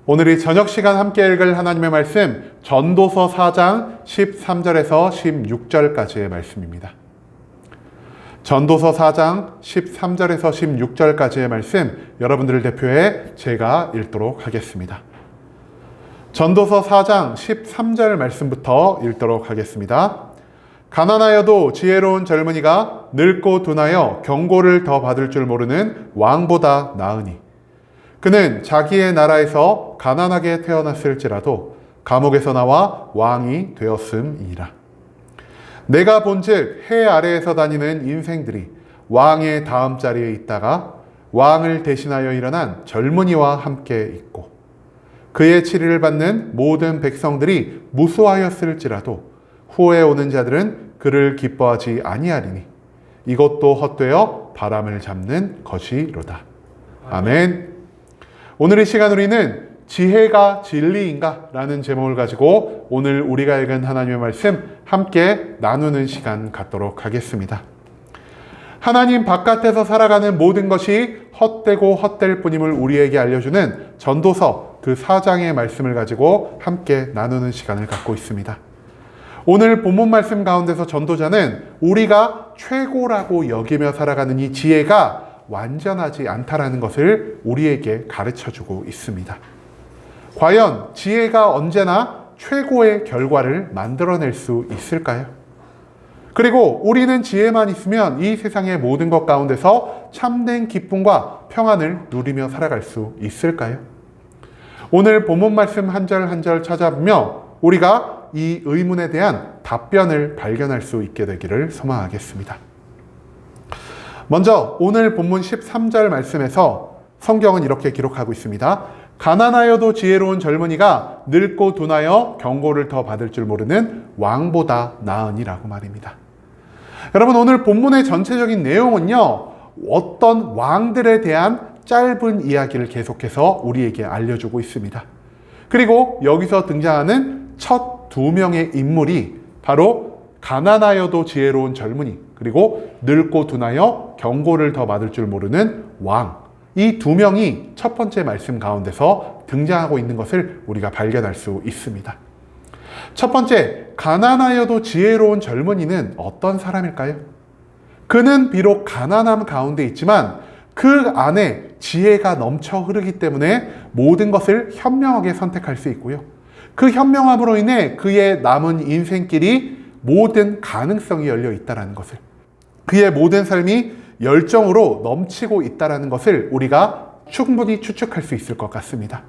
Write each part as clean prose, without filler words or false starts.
오늘 이 저녁 시간 함께 읽을 하나님의 말씀 전도서 4장 13절에서 16절까지의 말씀입니다. 전도서 4장 13절에서 16절까지의 말씀 여러분들을 대표해 제가 읽도록 하겠습니다. 전도서 4장 13절 말씀부터 읽도록 하겠습니다. 가난하여도 지혜로운 젊은이가 늙고 둔하여 경고를 더 받을 줄 모르는 왕보다 나으니 그는 자기의 나라에서 가난하게 태어났을지라도 감옥에서 나와 왕이 되었음이니라. 내가 본즉 해 아래에서 다니는 인생들이 왕의 다음 자리에 있다가 왕을 대신하여 일어난 젊은이와 함께 있고 그의 치리를 받는 모든 백성들이 무수하였을지라도 후에 오는 자들은 그를 기뻐하지 아니하리니 이것도 헛되어 바람을 잡는 것이로다. 아멘. 오늘 이 시간 우리는 지혜가 진리인가? 라는 제목을 가지고 오늘 우리가 읽은 하나님의 말씀 함께 나누는 시간 갖도록 하겠습니다. 하나님 바깥에서 살아가는 모든 것이 헛되고 헛될 뿐임을 우리에게 알려주는 전도서 그 4장의 말씀을 가지고 함께 나누는 시간을 갖고 있습니다. 오늘 본문 말씀 가운데서 전도자는 우리가 최고라고 여기며 살아가는 이 지혜가 완전하지 않다라는 것을 우리에게 가르쳐주고 있습니다. 과연 지혜가 언제나 최고의 결과를 만들어낼 수 있을까요? 그리고 우리는 지혜만 있으면 이 세상의 모든 것 가운데서 참된 기쁨과 평안을 누리며 살아갈 수 있을까요? 오늘 본문 말씀 한 절 한 절 찾아보며 우리가 이 의문에 대한 답변을 발견할 수 있게 되기를 소망하겠습니다. 먼저 오늘 본문 13절 말씀에서 성경은 이렇게 기록하고 있습니다. 가난하여도 지혜로운 젊은이가 늙고 둔하여 경고를 더 받을 줄 모르는 왕보다 나으니라고 말입니다. 여러분 오늘 본문의 전체적인 내용은요. 어떤 왕들에 대한 짧은 이야기를 계속해서 우리에게 알려주고 있습니다. 그리고 여기서 등장하는 첫 두 명의 인물이 바로 가난하여도 지혜로운 젊은이 그리고 늙고 둔하여 경고를 더 받을 줄 모르는 왕, 이 두 명이 첫 번째 말씀 가운데서 등장하고 있는 것을 우리가 발견할 수 있습니다. 첫 번째, 가난하여도 지혜로운 젊은이는 어떤 사람일까요? 그는 비록 가난함 가운데 있지만 그 안에 지혜가 넘쳐 흐르기 때문에 모든 것을 현명하게 선택할 수 있고요. 그 현명함으로 인해 그의 남은 인생길이 모든 가능성이 열려 있다는 것을, 그의 모든 삶이 열정으로 넘치고 있다는 것을 우리가 충분히 추측할 수 있을 것 같습니다.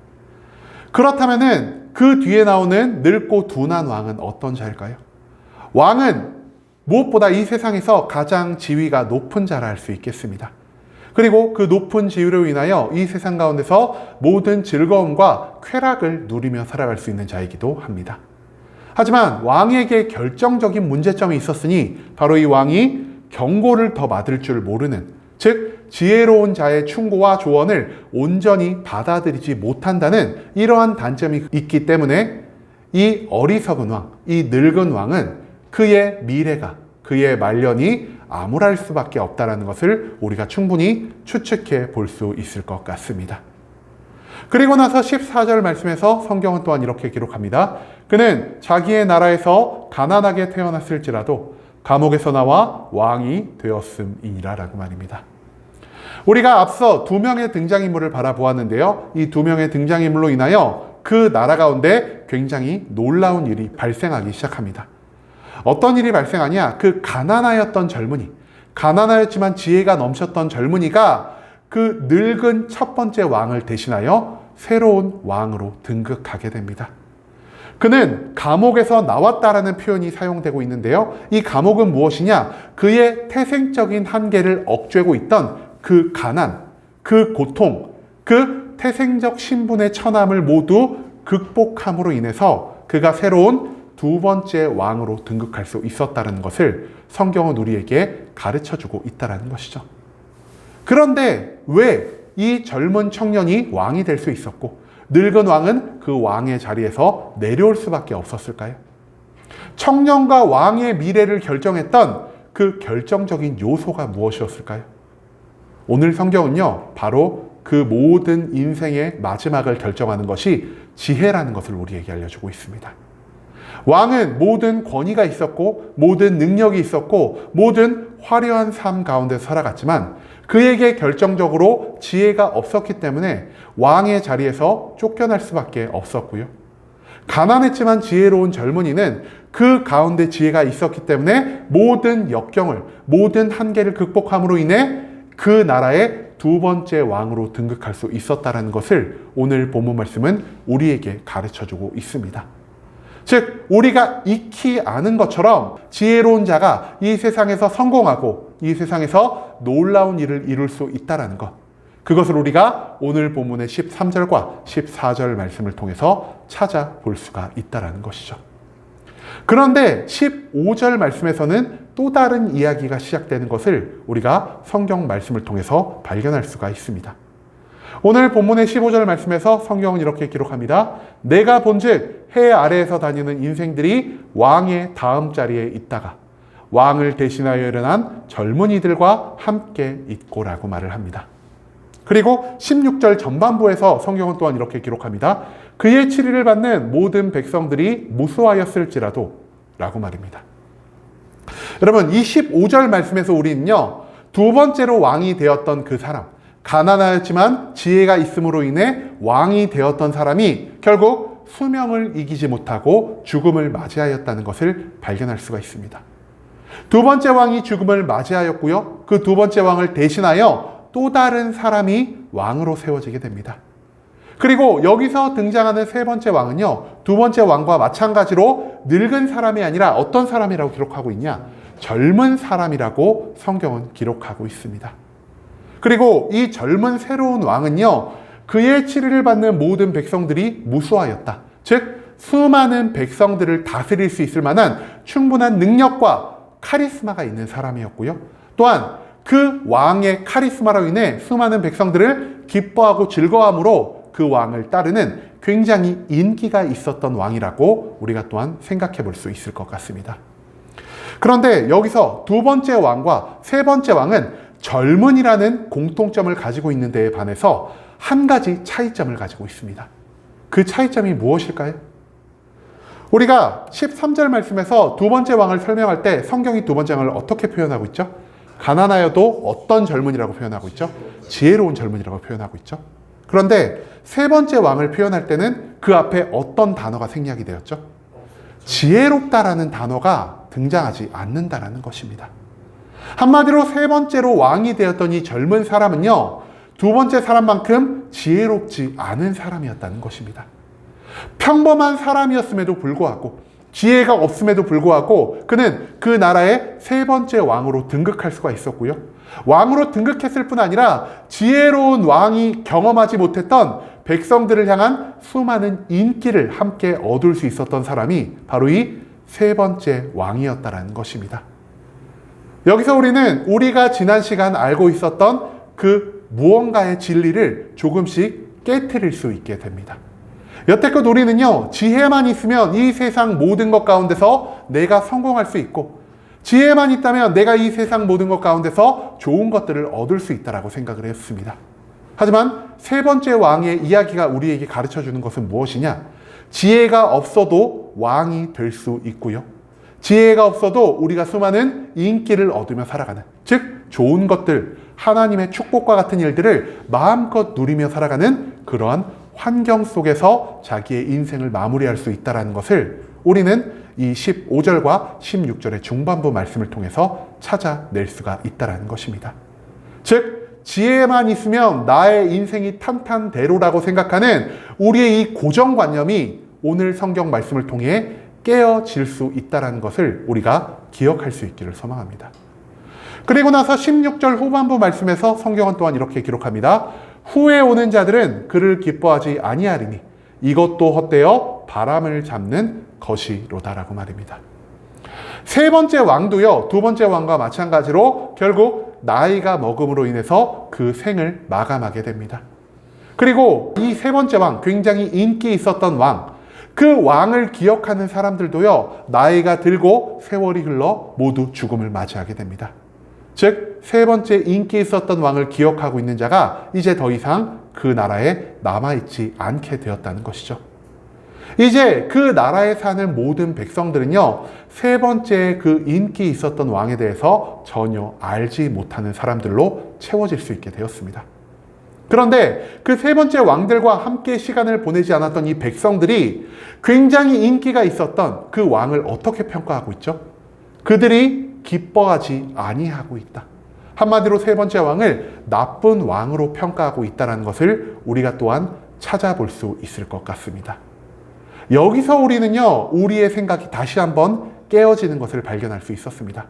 그렇다면 그 뒤에 나오는 늙고 둔한 왕은 어떤 자일까요? 왕은 무엇보다 이 세상에서 가장 지위가 높은 자라 할 수 있겠습니다. 그리고 그 높은 지위로 인하여 이 세상 가운데서 모든 즐거움과 쾌락을 누리며 살아갈 수 있는 자이기도 합니다. 하지만 왕에게 결정적인 문제점이 있었으니 바로 이 왕이 경고를 더 받을 줄 모르는, 즉 지혜로운 자의 충고와 조언을 온전히 받아들이지 못한다는 이러한 단점이 있기 때문에 이 어리석은 왕, 이 늙은 왕은 그의 미래가, 그의 말년이 암울할 수밖에 없다는 것을 우리가 충분히 추측해 볼 수 있을 것 같습니다. 그리고 나서 14절 말씀에서 성경은 또한 이렇게 기록합니다. 그는 자기의 나라에서 가난하게 태어났을지라도 감옥에서 나와 왕이 되었음이니라 라고 말입니다. 우리가 앞서 두 명의 등장인물을 바라보았는데요. 이 두 명의 등장인물로 인하여 그 나라 가운데 굉장히 놀라운 일이 발생하기 시작합니다. 어떤 일이 발생하냐? 그 가난하였던 젊은이, 가난하였지만 지혜가 넘쳤던 젊은이가 그 늙은 첫 번째 왕을 대신하여 새로운 왕으로 등극하게 됩니다. 그는 감옥에서 나왔다라는 표현이 사용되고 있는데요. 이 감옥은 무엇이냐? 그의 태생적인 한계를 억죄고 있던 그 가난, 그 고통, 그 태생적 신분의 처남을 모두 극복함으로 인해서 그가 새로운 두 번째 왕으로 등극할 수 있었다는 것을 성경은 우리에게 가르쳐주고 있다는 것이죠. 그런데 왜 이 젊은 청년이 왕이 될 수 있었고 늙은 왕은 그 왕의 자리에서 내려올 수밖에 없었을까요? 청년과 왕의 미래를 결정했던 그 결정적인 요소가 무엇이었을까요? 오늘 성경은요, 바로 그 모든 인생의 마지막을 결정하는 것이 지혜라는 것을 우리에게 알려주고 있습니다. 왕은 모든 권위가 있었고 모든 능력이 있었고 모든 화려한 삶 가운데 살아갔지만 그에게 결정적으로 지혜가 없었기 때문에 왕의 자리에서 쫓겨날 수밖에 없었고요. 가난했지만 지혜로운 젊은이는 그 가운데 지혜가 있었기 때문에 모든 역경을, 모든 한계를 극복함으로 인해 그 나라의 두 번째 왕으로 등극할 수 있었다는 것을 오늘 본문 말씀은 우리에게 가르쳐주고 있습니다. 즉, 우리가 익히 아는 것처럼 지혜로운 자가 이 세상에서 성공하고 이 세상에서 놀라운 일을 이룰 수 있다는 것. 그것을 우리가 오늘 본문의 13절과 14절 말씀을 통해서 찾아볼 수가 있다는 것이죠. 그런데 15절 말씀에서는 또 다른 이야기가 시작되는 것을 우리가 성경 말씀을 통해서 발견할 수가 있습니다. 오늘 본문의 15절 말씀에서 성경은 이렇게 기록합니다. 내가 본즉 해 아래에서 다니는 인생들이 왕의 다음 자리에 있다가 왕을 대신하여 일어난 젊은이들과 함께 있고라고 말을 합니다. 그리고 16절 전반부에서 성경은 또한 이렇게 기록합니다. 그의 치리를 받는 모든 백성들이 무수하였을지라도 라고 말입니다. 여러분, 이 15절 말씀에서 우리는요, 두 번째로 왕이 되었던 그 사람, 가난하였지만 지혜가 있음으로 인해 왕이 되었던 사람이 결국 수명을 이기지 못하고 죽음을 맞이하였다는 것을 발견할 수가 있습니다. 두 번째 왕이 죽음을 맞이하였고요. 그 두 번째 왕을 대신하여 또 다른 사람이 왕으로 세워지게 됩니다. 그리고 여기서 등장하는 세 번째 왕은요, 두 번째 왕과 마찬가지로 늙은 사람이 아니라 어떤 사람이라고 기록하고 있냐? 젊은 사람이라고 성경은 기록하고 있습니다. 그리고 이 젊은 새로운 왕은요, 그의 치리를 받는 모든 백성들이 무수하였다. 즉, 수많은 백성들을 다스릴 수 있을 만한 충분한 능력과 카리스마가 있는 사람이었고요. 또한 그 왕의 카리스마로 인해 수많은 백성들을 기뻐하고 즐거워함으로 그 왕을 따르는 굉장히 인기가 있었던 왕이라고 우리가 또한 생각해 볼 수 있을 것 같습니다. 그런데 여기서 두 번째 왕과 세 번째 왕은 젊은이라는 공통점을 가지고 있는 데에 반해서 한 가지 차이점을 가지고 있습니다. 그 차이점이 무엇일까요? 우리가 13절 말씀에서 두 번째 왕을 설명할 때 성경이 두 번째 왕을 어떻게 표현하고 있죠? 가난하여도 어떤 젊은이라고 표현하고 있죠? 지혜로운 젊은이라고 표현하고 있죠? 그런데 세 번째 왕을 표현할 때는 그 앞에 어떤 단어가 생략이 되었죠? 지혜롭다라는 단어가 등장하지 않는다라는 것입니다. 한마디로 세 번째로 왕이 되었던 이 젊은 사람은요, 두 번째 사람만큼 지혜롭지 않은 사람이었다는 것입니다. 평범한 사람이었음에도 불구하고, 지혜가 없음에도 불구하고 그는 그 나라의 세 번째 왕으로 등극할 수가 있었고요. 왕으로 등극했을 뿐 아니라 지혜로운 왕이 경험하지 못했던 백성들을 향한 수많은 인기를 함께 얻을 수 있었던 사람이 바로 이 세 번째 왕이었다는 것입니다. 여기서 우리는 우리가 지난 시간 알고 있었던 그 무언가의 진리를 조금씩 깨트릴 수 있게 됩니다. 여태껏 우리는요, 지혜만 있으면 이 세상 모든 것 가운데서 내가 성공할 수 있고, 지혜만 있다면 내가 이 세상 모든 것 가운데서 좋은 것들을 얻을 수 있다라고 생각을 했습니다. 하지만 세 번째 왕의 이야기가 우리에게 가르쳐주는 것은 무엇이냐? 지혜가 없어도 왕이 될 수 있고요. 지혜가 없어도 우리가 수많은 인기를 얻으며 살아가는, 즉 좋은 것들, 하나님의 축복과 같은 일들을 마음껏 누리며 살아가는 그러한 환경 속에서 자기의 인생을 마무리할 수 있다는 것을 우리는 이 15절과 16절의 중반부 말씀을 통해서 찾아낼 수가 있다는 것입니다. 즉, 지혜만 있으면 나의 인생이 탄탄대로라고 생각하는 우리의 이 고정관념이 오늘 성경 말씀을 통해 깨어질 수 있다는 것을 우리가 기억할 수 있기를 소망합니다. 그리고 나서 16절 후반부 말씀에서 성경은 또한 이렇게 기록합니다. 후에 오는 자들은 그를 기뻐하지 아니하리니 이것도 헛되어 바람을 잡는 것이로다라고 말입니다. 세 번째 왕도요, 두 번째 왕과 마찬가지로 결국 나이가 먹음으로 인해서 그 생을 마감하게 됩니다. 그리고 이 세 번째 왕, 굉장히 인기 있었던 왕, 그 왕을 기억하는 사람들도요, 나이가 들고 세월이 흘러 모두 죽음을 맞이하게 됩니다. 즉, 세 번째 인기 있었던 왕을 기억하고 있는 자가 이제 더 이상 그 나라에 남아있지 않게 되었다는 것이죠. 이제 그 나라에 사는 모든 백성들은요, 세 번째 그 인기 있었던 왕에 대해서 전혀 알지 못하는 사람들로 채워질 수 있게 되었습니다. 그런데 그 세 번째 왕들과 함께 시간을 보내지 않았던 이 백성들이 굉장히 인기가 있었던 그 왕을 어떻게 평가하고 있죠? 그들이 기뻐하지 아니하고 있다. 한마디로 세 번째 왕을 나쁜 왕으로 평가하고 있다는 것을 우리가 또한 찾아볼 수 있을 것 같습니다. 여기서 우리는요, 우리의 생각이 다시 한번 깨어지는 것을 발견할 수 있었습니다.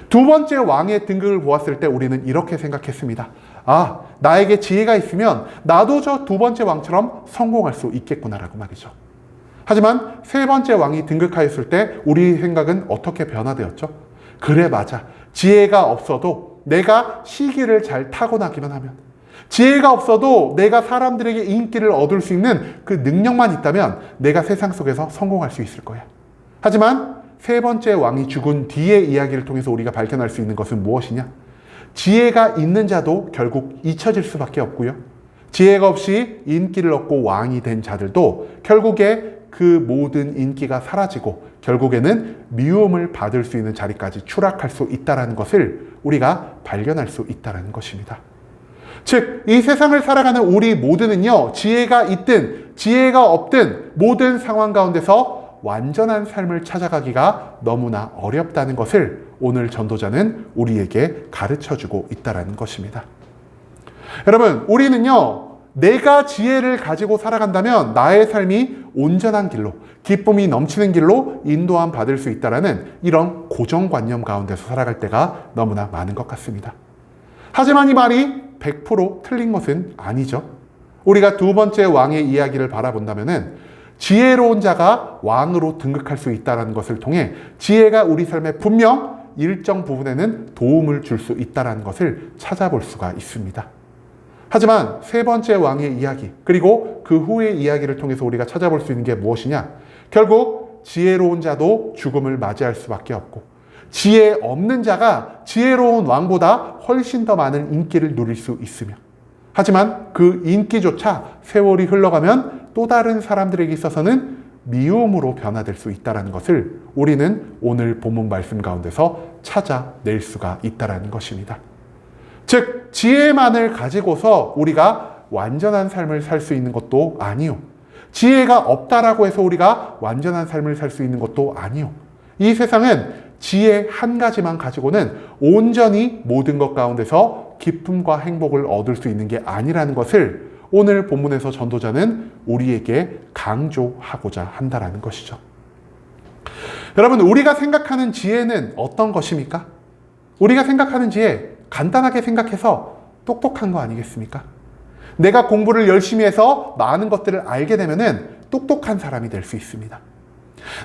두 번째 왕의 등극을 보았을 때 우리는 이렇게 생각했습니다. 아, 나에게 지혜가 있으면 나도 저 두 번째 왕처럼 성공할 수 있겠구나라고 말이죠. 하지만 세 번째 왕이 등극하였을 때 우리의 생각은 어떻게 변화되었죠? 그래, 맞아. 지혜가 없어도 내가 시기를 잘 타고나기만 하면, 지혜가 없어도 내가 사람들에게 인기를 얻을 수 있는 그 능력만 있다면 내가 세상 속에서 성공할 수 있을 거야. 하지만 세 번째 왕이 죽은 뒤의 이야기를 통해서 우리가 발견할 수 있는 것은 무엇이냐? 지혜가 있는 자도 결국 잊혀질 수밖에 없고요. 지혜가 없이 인기를 얻고 왕이 된 자들도 결국에 그 모든 인기가 사라지고 결국에는 미움을 받을 수 있는 자리까지 추락할 수 있다는 것을 우리가 발견할 수 있다는 것입니다. 즉, 이 세상을 살아가는 우리 모두는요, 지혜가 있든 지혜가 없든 모든 상황 가운데서 완전한 삶을 찾아가기가 너무나 어렵다는 것을 오늘 전도자는 우리에게 가르쳐주고 있다는 것입니다. 여러분, 우리는요, 내가 지혜를 가지고 살아간다면 나의 삶이 온전한 길로, 기쁨이 넘치는 길로 인도함 받을 수 있다는 이런 고정관념 가운데서 살아갈 때가 너무나 많은 것 같습니다. 하지만 이 말이 100% 틀린 것은 아니죠. 우리가 두 번째 왕의 이야기를 바라본다면 지혜로운 자가 왕으로 등극할 수 있다는 것을 통해 지혜가 우리 삶에 분명 일정 부분에는 도움을 줄 수 있다는 것을 찾아볼 수가 있습니다. 하지만 세 번째 왕의 이야기, 그리고 그 후의 이야기를 통해서 우리가 찾아볼 수 있는 게 무엇이냐? 결국 지혜로운 자도 죽음을 맞이할 수밖에 없고, 지혜 없는 자가 지혜로운 왕보다 훨씬 더 많은 인기를 누릴 수 있으며, 하지만 그 인기조차 세월이 흘러가면 또 다른 사람들에게 있어서는 미움으로 변화될 수 있다는 것을 우리는 오늘 본문 말씀 가운데서 찾아낼 수가 있다는 것입니다. 즉, 지혜만을 가지고서 우리가 완전한 삶을 살 수 있는 것도 아니요, 지혜가 없다라고 해서 우리가 완전한 삶을 살 수 있는 것도 아니요, 이 세상은 지혜 한 가지만 가지고는 온전히 모든 것 가운데서 기쁨과 행복을 얻을 수 있는 게 아니라는 것을 오늘 본문에서 전도자는 우리에게 강조하고자 한다는 것이죠. 여러분, 우리가 생각하는 지혜는 어떤 것입니까? 우리가 생각하는 지혜, 간단하게 생각해서 똑똑한 거 아니겠습니까? 내가 공부를 열심히 해서 많은 것들을 알게 되면은 똑똑한 사람이 될 수 있습니다.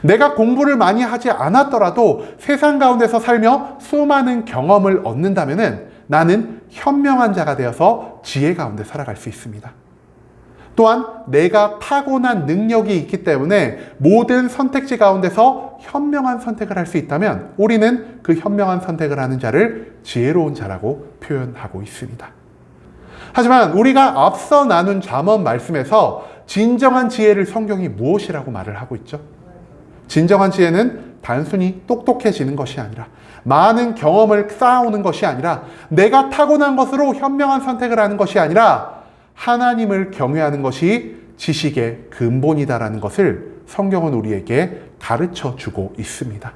내가 공부를 많이 하지 않았더라도 세상 가운데서 살며 수많은 경험을 얻는다면은 나는 현명한 자가 되어서 지혜 가운데 살아갈 수 있습니다. 또한 내가 타고난 능력이 있기 때문에 모든 선택지 가운데서 현명한 선택을 할 수 있다면 우리는 그 현명한 선택을 하는 자를 지혜로운 자라고 표현하고 있습니다. 하지만 우리가 앞서 나눈 잠언 말씀에서 진정한 지혜를 성경이 무엇이라고 말을 하고 있죠? 진정한 지혜는 단순히 똑똑해지는 것이 아니라, 많은 경험을 쌓아오는 것이 아니라, 내가 타고난 것으로 현명한 선택을 하는 것이 아니라 하나님을 경외하는 것이 지식의 근본이다라는 것을 성경은 우리에게 가르쳐 주고 있습니다.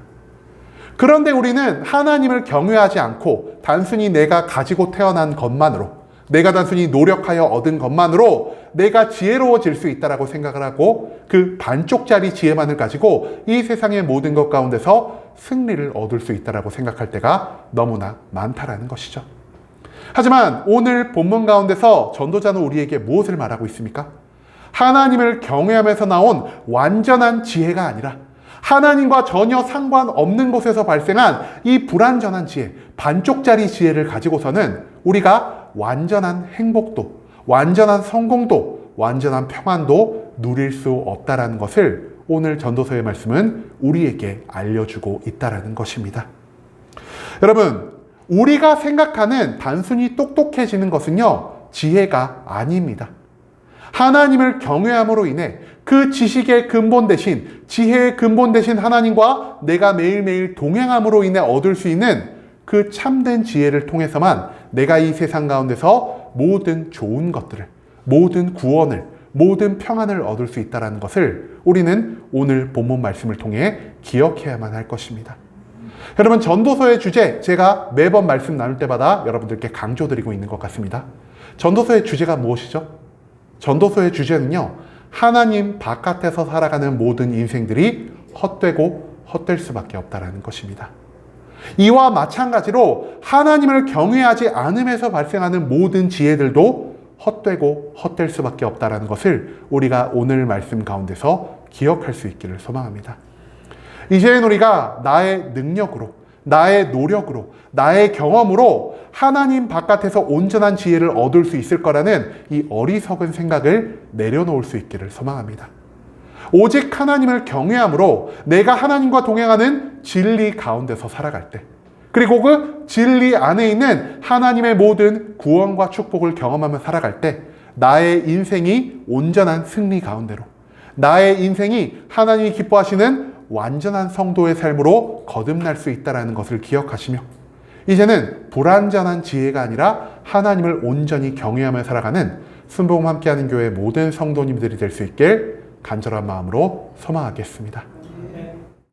그런데 우리는 하나님을 경외하지 않고 단순히 내가 가지고 태어난 것만으로, 내가 단순히 노력하여 얻은 것만으로 내가 지혜로워질 수 있다라고 생각을 하고 그 반쪽짜리 지혜만을 가지고 이 세상의 모든 것 가운데서 승리를 얻을 수 있다라고 생각할 때가 너무나 많다라는 것이죠. 하지만 오늘 본문 가운데서 전도자는 우리에게 무엇을 말하고 있습니까? 하나님을 경외하면서 나온 완전한 지혜가 아니라 하나님과 전혀 상관없는 곳에서 발생한 이 불완전한 지혜, 반쪽짜리 지혜를 가지고서는 우리가 완전한 행복도, 완전한 성공도, 완전한 평안도 누릴 수 없다라는 것을 오늘 전도서의 말씀은 우리에게 알려주고 있다라는 것입니다. 여러분, 우리가 생각하는 단순히 똑똑해지는 것은요, 지혜가 아닙니다. 하나님을 경외함으로 인해 그 지식의 근본 대신, 지혜의 근본 대신 하나님과 내가 매일매일 동행함으로 인해 얻을 수 있는 그 참된 지혜를 통해서만 내가 이 세상 가운데서 모든 좋은 것들을, 모든 구원을, 모든 평안을 얻을 수 있다는 것을 우리는 오늘 본문 말씀을 통해 기억해야만 할 것입니다. 여러분, 전도서의 주제, 제가 매번 말씀 나눌 때마다 여러분들께 강조드리고 있는 것 같습니다. 전도서의 주제가 무엇이죠? 전도서의 주제는요, 하나님 바깥에서 살아가는 모든 인생들이 헛되고 헛될 수밖에 없다는 것입니다. 이와 마찬가지로 하나님을 경외하지 않음에서 발생하는 모든 지혜들도 헛되고 헛될 수밖에 없다는 것을 우리가 오늘 말씀 가운데서 기억할 수 있기를 소망합니다. 이제는 우리가 나의 능력으로, 나의 노력으로, 나의 경험으로 하나님 바깥에서 온전한 지혜를 얻을 수 있을 거라는 이 어리석은 생각을 내려놓을 수 있기를 소망합니다. 오직 하나님을 경외함으로 내가 하나님과 동행하는 진리 가운데서 살아갈 때, 그리고 그 진리 안에 있는 하나님의 모든 구원과 축복을 경험하며 살아갈 때 나의 인생이 온전한 승리 가운데로, 나의 인생이 하나님이 기뻐하시는 완전한 성도의 삶으로 거듭날 수 있다는 것을 기억하시며, 이제는 불완전한 지혜가 아니라 하나님을 온전히 경외하며 살아가는 순복음 함께하는 교회 모든 성도님들이 될 수 있길 간절한 마음으로 소망하겠습니다.